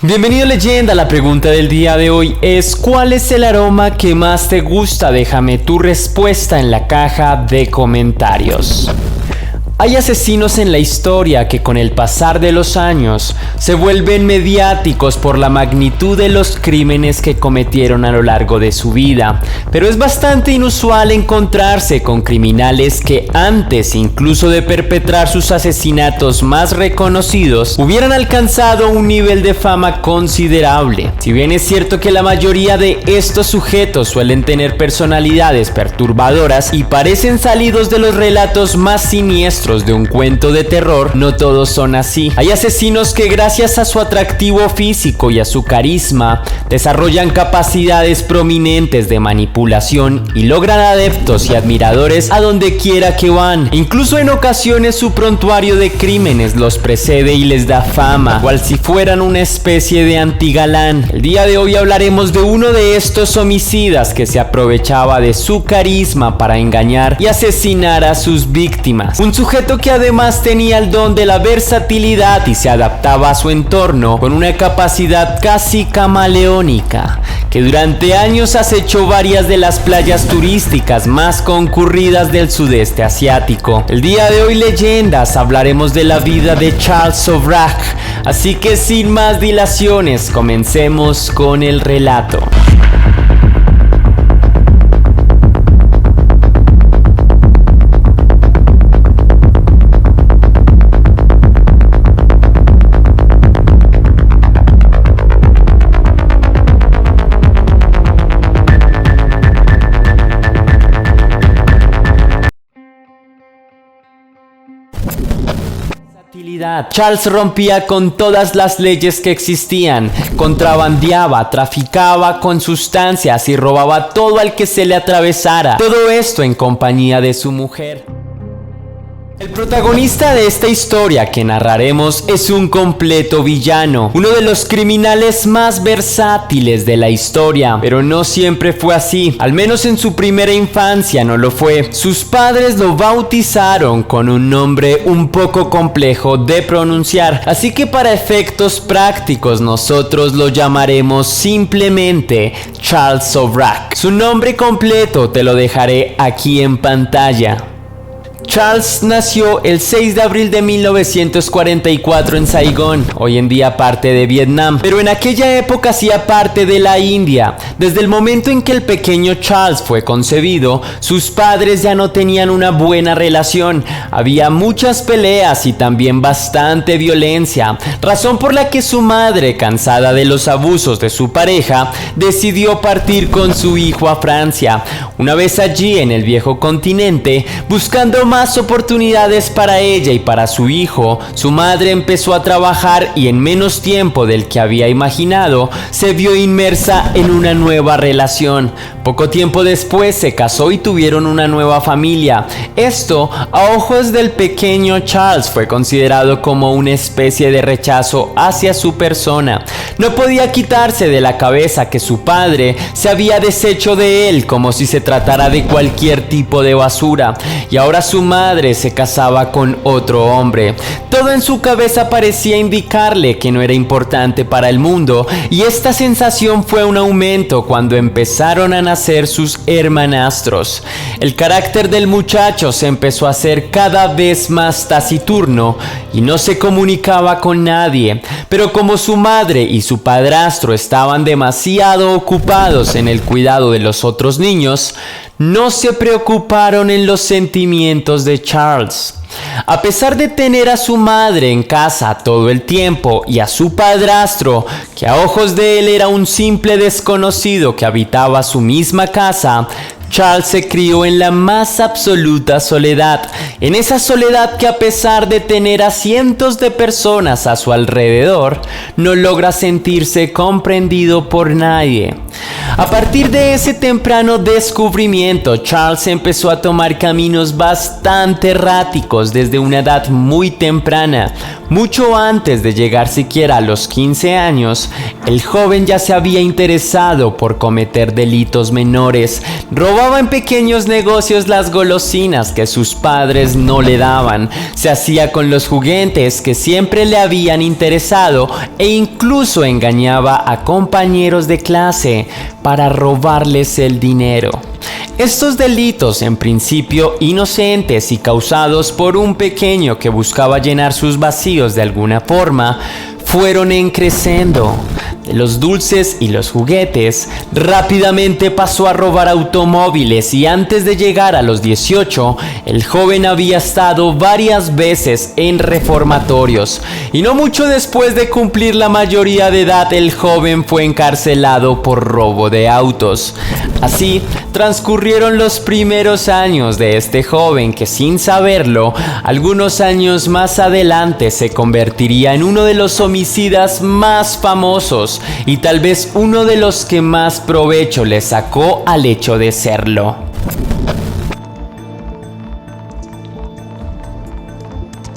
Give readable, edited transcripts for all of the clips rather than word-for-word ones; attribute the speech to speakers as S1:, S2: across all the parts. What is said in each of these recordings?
S1: Bienvenido leyenda, la pregunta del día de hoy es ¿cuál es el aroma que más te gusta? Déjame tu respuesta en la caja de comentarios. Hay asesinos en la historia que con el pasar de los años se vuelven mediáticos por la magnitud de los crímenes que cometieron a lo largo de su vida, pero es bastante inusual encontrarse con criminales que antes incluso de perpetrar sus asesinatos más reconocidos hubieran alcanzado un nivel de fama considerable. Si bien es cierto que la mayoría de estos sujetos suelen tener personalidades perturbadoras y parecen salidos de los relatos más siniestros de un cuento de terror, no todos son así. Hay asesinos que gracias a su atractivo físico y a su carisma desarrollan capacidades prominentes de manipulación y logran adeptos y admiradores a donde quiera que van. Incluso en ocasiones su prontuario de crímenes los precede y les da fama, cual si fueran una especie de antigalán. El día de hoy hablaremos de uno de estos homicidas que se aprovechaba de su carisma para engañar y asesinar a sus víctimas. Un sujeto que además tenía el don de la versatilidad y se adaptaba a su entorno con una capacidad casi camaleónica, que durante años acechó varias de las playas turísticas más concurridas del sudeste asiático. El día de hoy, leyendas, hablaremos de la vida de Charles Sobhraj, así que sin más dilaciones, comencemos con el relato. Charles rompía con todas las leyes que existían, contrabandeaba, traficaba con sustancias y robaba todo al que se le atravesara. Todo esto en compañía de su mujer. El protagonista de esta historia que narraremos es un completo villano, uno de los criminales más versátiles de la historia, pero no siempre fue así, al menos en su primera infancia no lo fue. Sus padres lo bautizaron con un nombre un poco complejo de pronunciar, así que para efectos prácticos nosotros lo llamaremos simplemente Charles Sobhraj. Su nombre completo te lo dejaré aquí en pantalla. Charles nació el 6 de abril de 1944 en Saigón, hoy en día parte de Vietnam, pero en aquella época hacía parte de la India. Desde el momento en que el pequeño Charles fue concebido, sus padres ya no tenían una buena relación. Había muchas peleas y también bastante violencia, razón por la que su madre, cansada de los abusos de su pareja, decidió partir con su hijo a Francia. Una vez allí en el viejo continente, buscando más oportunidades para ella y para su hijo, su madre empezó a trabajar y en menos tiempo del que había imaginado, se vio inmersa en una nueva relación. Poco tiempo después se casó y tuvieron una nueva familia. Esto, a ojos del pequeño Charles, fue considerado como una especie de rechazo hacia su persona. No podía quitarse de la cabeza que su padre se había deshecho de él como si se tratara de cualquier tipo de basura, y ahora su madre se casaba con otro hombre. Todo en su cabeza parecía indicarle que no era importante para el mundo, y esta sensación fue un aumento cuando empezaron a nacer sus hermanastros. El carácter del muchacho se empezó a hacer cada vez más taciturno y no se comunicaba con nadie, pero como su madre y su padrastro estaban demasiado ocupados en el cuidado de los otros niños, no se preocuparon en los sentimientos de Charles. A pesar de tener a su madre en casa todo el tiempo y a su padrastro, que a ojos de él era un simple desconocido que habitaba su misma casa, Charles se crió en la más absoluta soledad, en esa soledad que a pesar de tener a cientos de personas a su alrededor, no logra sentirse comprendido por nadie. A partir de ese temprano descubrimiento, Charles empezó a tomar caminos bastante erráticos desde una edad muy temprana. Mucho antes de llegar siquiera a los 15 años, el joven ya se había interesado por cometer delitos menores. Robaba en pequeños negocios las golosinas que sus padres no le daban. Se hacía con los juguetes que siempre le habían interesado e incluso engañaba a compañeros de clase para robarles el dinero. Estos delitos, en principio inocentes y causados por un pequeño que buscaba llenar sus vacíos de alguna forma, fueron creciendo. De los dulces y los juguetes, rápidamente pasó a robar automóviles y antes de llegar a los 18, el joven había estado varias veces en reformatorios. Y no mucho después de cumplir la mayoría de edad, el joven fue encarcelado por robo de autos. Así transcurrieron los primeros años de este joven que, sin saberlo, algunos años más adelante se convertiría en uno de los homicidas más famosos y tal vez uno de los que más provecho le sacó al hecho de serlo.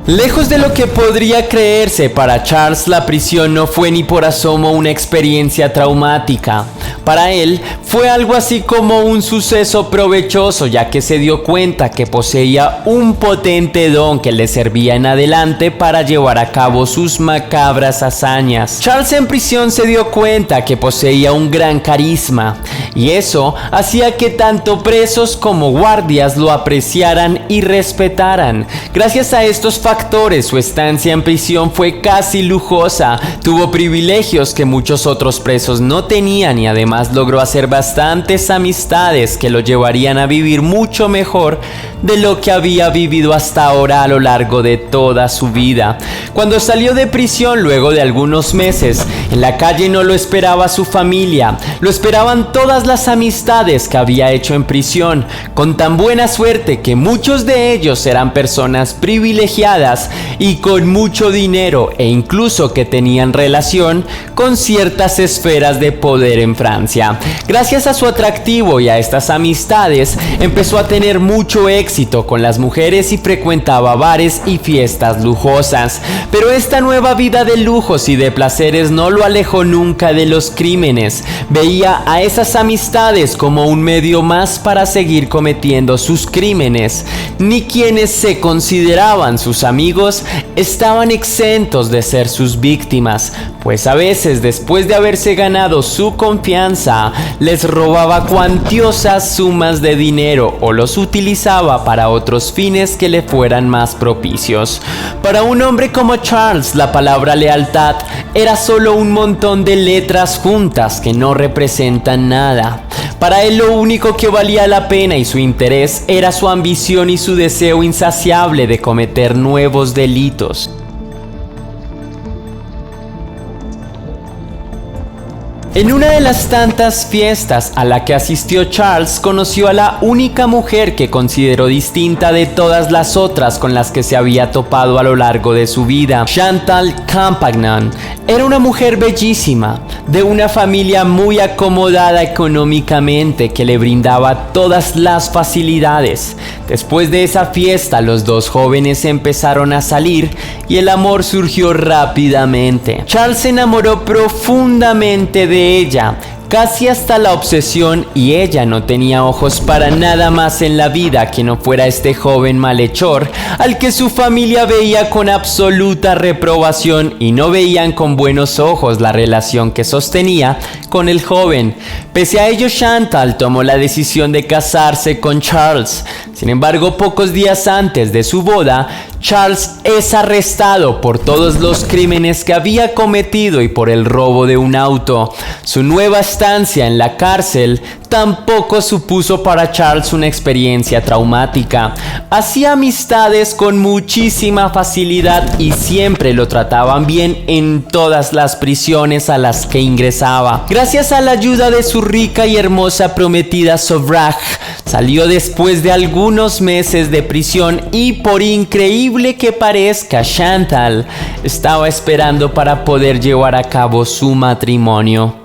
S1: Lejos de lo que podría creerse, para Charles la prisión no fue ni por asomo una experiencia traumática. Para él fue algo así como un suceso provechoso, ya que se dio cuenta que poseía un potente don que le servía en adelante para llevar a cabo sus macabras hazañas. Charles en prisión se dio cuenta que poseía un gran carisma, y eso hacía que tanto presos como guardias lo apreciaran y respetaran. Gracias a estos factores, su estancia en prisión fue casi lujosa. Tuvo privilegios que muchos otros presos no tenían y además logró hacer bastantes amistades que lo llevarían a vivir mucho mejor de lo que había vivido hasta ahora a lo largo de toda su vida. Cuando salió de prisión luego de algunos meses, en la calle no lo esperaba su familia, lo esperaban todas las amistades que había hecho en prisión, con tan buena suerte que muchos de ellos eran personas privilegiadas y con mucho dinero e incluso que tenían relación con ciertas esferas de poder en Francia. Gracias a su atractivo y a estas amistades, empezó a tener mucho éxito con las mujeres y frecuentaba bares y fiestas lujosas. Pero esta nueva vida de lujos y de placeres no lo alejó nunca de los crímenes. Veía a esas amistades como un medio más para seguir cometiendo sus crímenes. Ni quienes se consideraban sus amigos estaban exentos de ser sus víctimas, pues a veces, después de haberse ganado su confianza, les robaba cuantiosas sumas de dinero o los utilizaba para otros fines que le fueran más propicios. Para un hombre como Charles, la palabra lealtad era solo un montón de letras juntas que no representan nada. Para él lo único que valía la pena y su interés era su ambición y su deseo insaciable de cometer nuevos delitos. En una de las tantas fiestas a la que asistió Charles, conoció a la única mujer que consideró distinta de todas las otras con las que se había topado a lo largo de su vida. Chantal Campagnan era una mujer bellísima, de una familia muy acomodada económicamente que le brindaba todas las facilidades. Después de esa fiesta, los dos jóvenes empezaron a salir y el amor surgió rápidamente. Charles se enamoró profundamente de ella, casi hasta la obsesión, y ella no tenía ojos para nada más en la vida que no fuera este joven malhechor al que su familia veía con absoluta reprobación y no veían con buenos ojos la relación que sostenía con el joven. Pese a ello, Chantal tomó la decisión de casarse con Charles. Sin embargo, pocos días antes de su boda, Charles es arrestado por todos los crímenes que había cometido y por el robo de un auto. Su nueva estancia en la cárcel tampoco supuso para Charles una experiencia traumática. Hacía amistades con muchísima facilidad y siempre lo trataban bien en todas las prisiones a las que ingresaba. Gracias a la ayuda de su rica y hermosa prometida Sauvage, salió después de algunos meses de prisión y, por increíble que parezca, Chantal estaba esperando para poder llevar a cabo su matrimonio.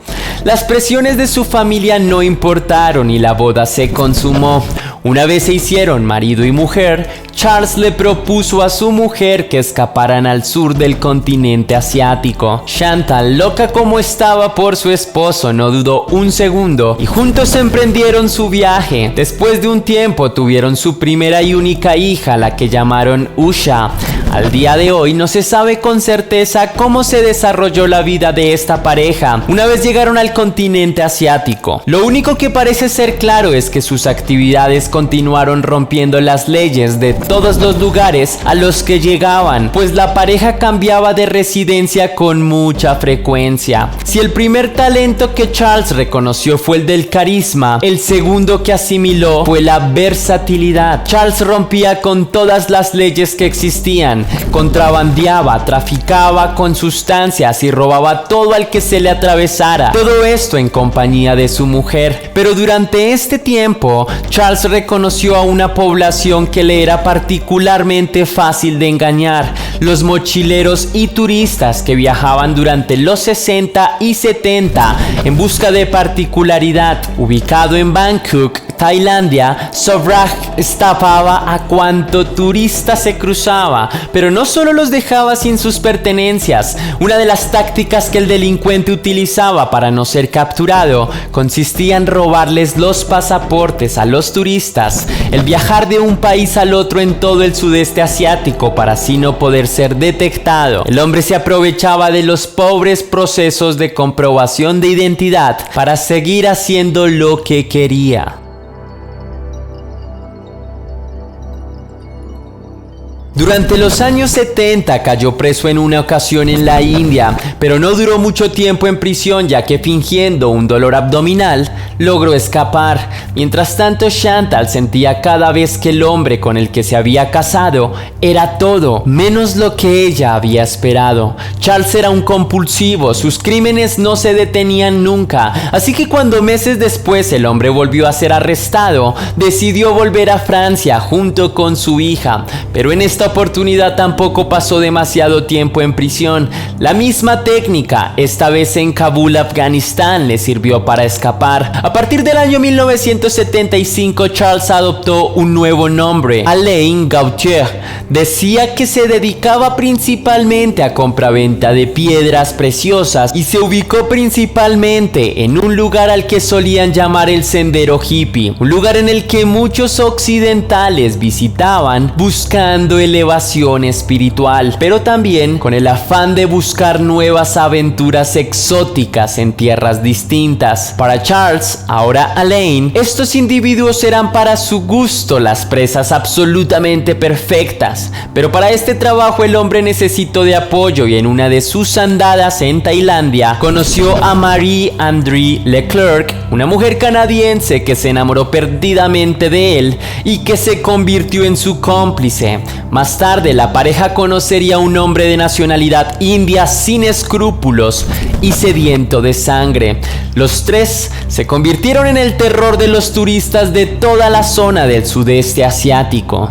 S1: Las presiones de su familia no importaron y la boda se consumó. Una vez se hicieron marido y mujer, Charles le propuso a su mujer que escaparan al sur del continente asiático. Chantal, loca como estaba por su esposo, no dudó un segundo y juntos emprendieron su viaje. Después de un tiempo tuvieron su primera y única hija, la que llamaron Usha. Al día de hoy no se sabe con certeza cómo se desarrolló la vida de esta pareja una vez llegaron al continente asiático. Lo único que parece ser claro es que sus actividades continuaron rompiendo las leyes de todos los lugares a los que llegaban, pues la pareja cambiaba de residencia con mucha frecuencia. Si el primer talento que Charles reconoció fue el del carisma, el segundo que asimiló fue la versatilidad. Charles rompía con todas las leyes que existían, contrabandeaba, traficaba con sustancias y robaba todo al que se le atravesara. Todo esto en compañía de su mujer. Pero durante este tiempo, Charles reconoció a una población que le era particularmente fácil de engañar: los mochileros y turistas que viajaban durante los 60 y 70 en busca de particularidad. Ubicado en Bangkok, Tailandia, Sobrang estafaba a cuanto turista se cruzaba, pero no solo los dejaba sin sus pertenencias. Una de las tácticas que el delincuente utilizaba para no ser capturado consistía en robarles los pasaportes a los turistas, el viajar de un país al otro en todo el sudeste asiático para así no poder ser detectado. El hombre se aprovechaba de los pobres procesos de comprobación de identidad para seguir haciendo lo que quería. Durante los años 70 cayó preso en una ocasión en la India, pero no duró mucho tiempo en prisión, ya que fingiendo un dolor abdominal logró escapar. Mientras tanto, Chantal sentía cada vez que el hombre con el que se había casado era todo menos lo que ella había esperado. Charles era un compulsivo, sus crímenes no se detenían nunca, así que cuando meses después el hombre volvió a ser arrestado, decidió volver a Francia junto con su hija, pero en esta oportunidad tampoco pasó demasiado tiempo en prisión. La misma técnica, esta vez en Kabul, Afganistán, le sirvió para escapar. A partir del año 1975, Charles adoptó un nuevo nombre, Alain Gauthier. Decía que se dedicaba principalmente a compraventa de piedras preciosas y se ubicó principalmente en un lugar al que solían llamar el Sendero Hippie, un lugar en el que muchos occidentales visitaban buscando elevación espiritual, pero también con el afán de buscar nuevas aventuras exóticas en tierras distintas. Para Charles, ahora Alain, estos individuos eran para su gusto las presas absolutamente perfectas, pero para este trabajo el hombre necesitó de apoyo y en una de sus andadas en Tailandia conoció a Marie-André Leclerc, una mujer canadiense que se enamoró perdidamente de él y que se convirtió en su cómplice. Más tarde, la pareja conocería a un hombre de nacionalidad india sin escrúpulos y sediento de sangre. Los tres se convirtieron en el terror de los turistas de toda la zona del sudeste asiático.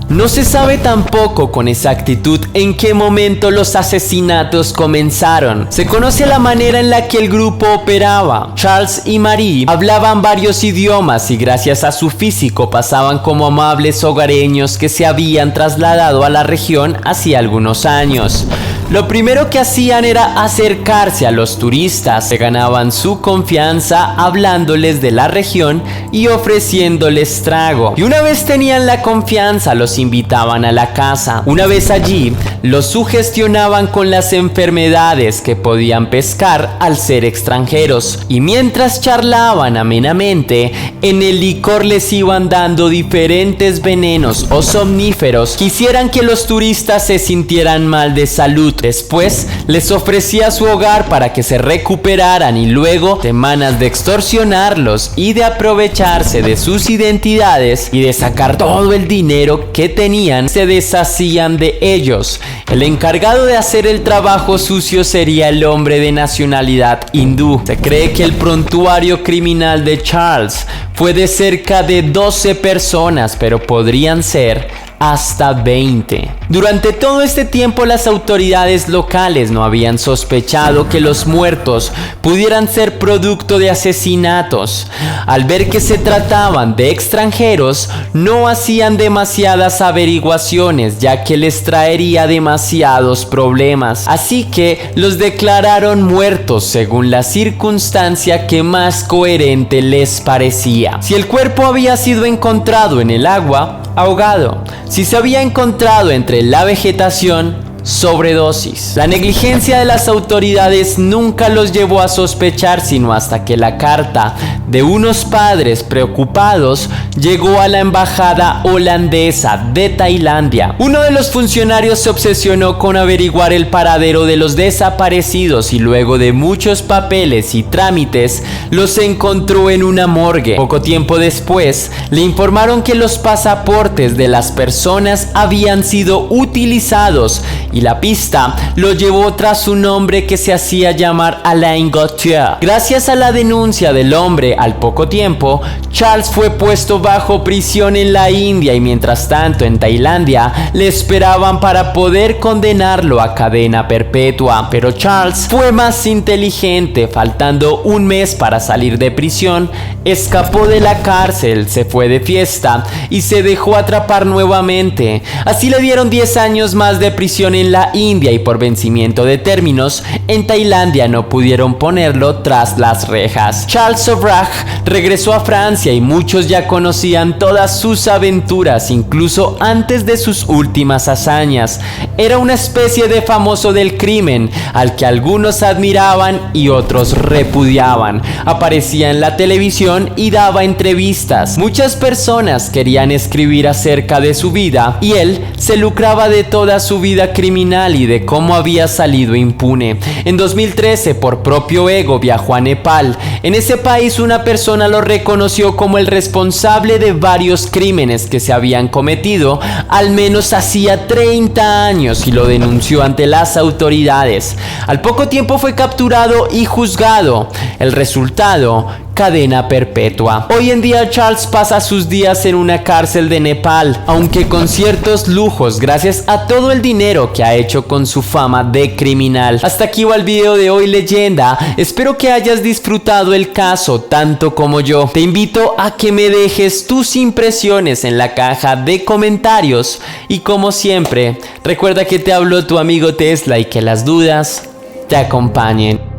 S1: No se sabe tampoco con exactitud en qué momento los asesinatos comenzaron. Se conoce la manera en la que el grupo operaba. Charles y Marie hablaban varios idiomas y gracias a su físico pasaban como amables hogareños que se habían trasladado a la región hacía algunos años. Lo primero que hacían era acercarse a los turistas, se ganaban su confianza hablándoles de la región y ofreciéndoles trago. Y una vez tenían la confianza, los invitaban a la casa. Una vez allí, los sugestionaban con las enfermedades que podían pescar al ser extranjeros. Y mientras charlaban amenamente, en el licor les iban dando diferentes venenos o somníferos que hicieran que los turistas se sintieran mal de salud. Después les ofrecía su hogar para que se recuperaran y luego semanas de extorsionarlos y de aprovecharse de sus identidades y de sacar todo el dinero que tenían, se deshacían de ellos. El encargado de hacer el trabajo sucio sería el hombre de nacionalidad hindú. Se cree que el prontuario criminal de Charles fue de cerca de 12 personas, pero podrían ser hasta 20. Durante todo este tiempo las autoridades locales no habían sospechado que los muertos pudieran ser producto de asesinatos. Al ver que se trataban de extranjeros, no hacían demasiadas averiguaciones, ya que les traería demasiados problemas. Así que los declararon muertos según la circunstancia que más coherente les parecía. Si el cuerpo había sido encontrado en el agua, ahogado. Si se había encontrado entre la vegetación, sobredosis. La negligencia de las autoridades nunca los llevó a sospechar, sino hasta que la carta de unos padres preocupados llegó a la embajada holandesa de Tailandia. Uno de los funcionarios se obsesionó con averiguar el paradero de los desaparecidos y luego de muchos papeles y trámites los encontró en una morgue. Poco tiempo después le informaron que los pasaportes de las personas habían sido utilizados y la pista lo llevó tras un hombre que se hacía llamar Alain Gauthier. Gracias a la denuncia del hombre, al poco tiempo, Charles fue puesto bajo prisión en la India y mientras tanto en Tailandia le esperaban para poder condenarlo a cadena perpetua. Pero Charles fue más inteligente. Faltando un mes para salir de prisión, escapó de la cárcel, se fue de fiesta y se dejó atrapar nuevamente. Así le dieron 10 años más de prisión en la India y por vencimiento de términos en Tailandia no pudieron ponerlo tras las rejas. Charles Sobhraj regresó a Francia y muchos ya conocían todas sus aventuras, incluso antes de sus últimas hazañas. Era una especie de famoso del crimen al que algunos admiraban y otros repudiaban. Aparecía en la televisión y daba entrevistas. Muchas personas querían escribir acerca de su vida y él se lucraba de toda su vida criminal y de cómo había salido impune. En 2013, por propio ego, viajó a Nepal. En ese país una persona lo reconoció como el responsable de varios crímenes que se habían cometido al menos hacía 30 años y lo denunció ante las autoridades. Al poco tiempo fue capturado y juzgado. El resultado: cadena perpetua. Hoy en día Charles pasa sus días en una cárcel de Nepal, aunque con ciertos lujos gracias a todo el dinero que ha hecho con su fama de criminal. Hasta aquí va el video de hoy, leyenda. Espero que hayas disfrutado el caso tanto como yo. Te invito a que me dejes tus impresiones en la caja de comentarios y como siempre, recuerda que te habló tu amigo Tesla y que las dudas te acompañen.